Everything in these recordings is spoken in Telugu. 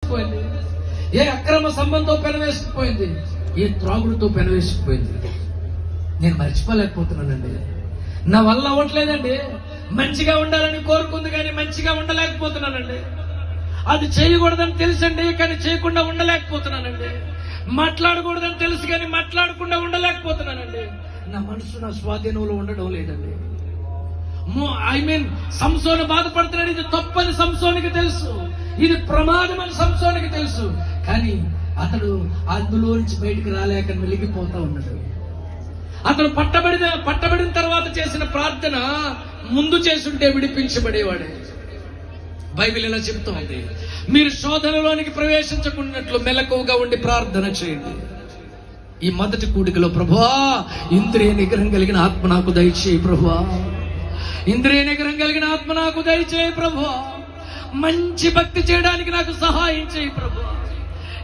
పెనవేసుకుపోయింది, ఏ అక్రమ సంబంధంతో పెనవేసుకుపోయింది, ఏ త్రాగుడుతో పెనవేసుకుపోయింది. నేను మర్చిపోలేకపోతున్నానండి. నా వల్ల అవ్వట్లేదండి. మంచిగా ఉండాలని కోరుకుంది కానీ మంచిగా ఉండలేకపోతున్నానండి. అది చేయకూడదని తెలుసండి, కానీ చేయకుండా ఉండలేకపోతున్నానండి. మాట్లాడకూడదని తెలుసు కానీ మాట్లాడకుండా ఉండలేకపోతున్నానండి. నా మనసు నా స్వాధీనంలో ఉండడం లేదండి. సంసోను బాధపడుతున్నాడు. ఇది తప్పని సంసోనికి తెలుసు, ఇది ప్రమాదం అని సంసోనికి తెలుసు. కానీ అతడు అందులో నుంచి బయటికి రాలేక వెలిగిపోతా ఉన్నాడు. అతను పట్టబడిన తర్వాత చేసిన ప్రార్థన ముందు చేసుంటే విడిపించబడేవాడే. బైబిల్ ఇలా చెబుతోంది, మీరు శోధనలోనికి ప్రవేశించకున్నట్లు మెలకువగా ఉండి ప్రార్థన చేయండి. ఈ మొదటి కూడికలో ప్రభువా ఇంద్రియ నిగ్రహం కలిగిన ఆత్మ నాకు దయచేయి ప్రభువా, ఇంద్రియ నిగ్రహం కలిగిన ఆత్మ నాకు దయచేయి ప్రభువా, మంచి భక్తి చేయడానికి నాకు సహాయం చేయి ప్రభువా.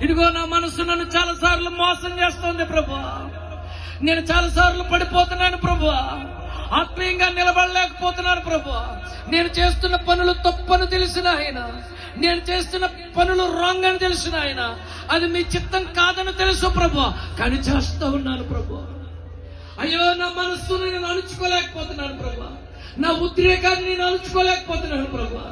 ఇదిగో నా మనసు నన్ను చాలా సార్లు మోసం చేస్తోంది ప్రభువా, నేను చాలా సార్లు పడిపోతున్నాను ప్రభువా, ఆత్మీయంగా నిలబడలేకపోతున్నాను ప్రభువా. నేను చేస్తున్న పనులు తప్పని తెలిసిన ఆయన, నేను చేస్తున్న పనులు రాంగ్ అని తెలిసిన ఆయన, అది మీ చిత్తం కాదని తెలుసు ప్రభువా, కానీ చేస్తూ ఉన్నాను ప్రభువా. అయ్యో నా మనస్సును నేను అణుచుకోలేకపోతున్నాను ప్రభువా, నా ఉద్రేకాన్ని నేను అణుచుకోలేకపోతున్నాను ప్రభువా.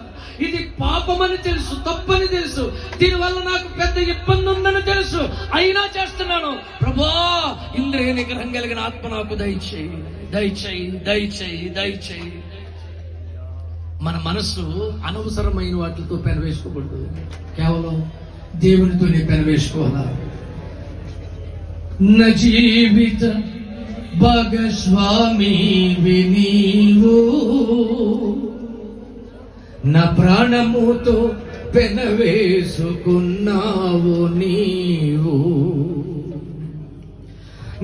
ఇది పాపమని తెలుసు, తప్పని తెలుసు, దీనివల్ల నాకు పెద్ద ఇబ్బంది ఉందని తెలుసు, అయినా చేస్తున్నాను ప్రభువా. ఇంద్రియ నిగ్రహం కలిగిన ఆత్మ నాకు దయచేయి, దయచేయి, దయచేయి, దయచేయి. మన మనస్సు అనవసరమైన వాటితో పెనవేసుకోకూడదు, కేవలం దేవునితోనే పెనవేసుకోవాలా. నా జీవిత భాగస్వామి నీవు, నా ప్రాణముతో పెనవేసుకున్నావు నీవు,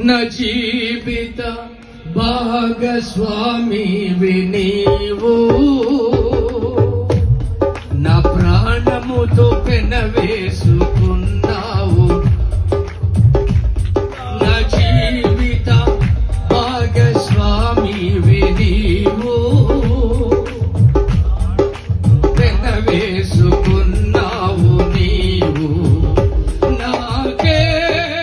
నా జీవిత భాగస్వామి నీవు, నా ప్రాణముతో పెనవే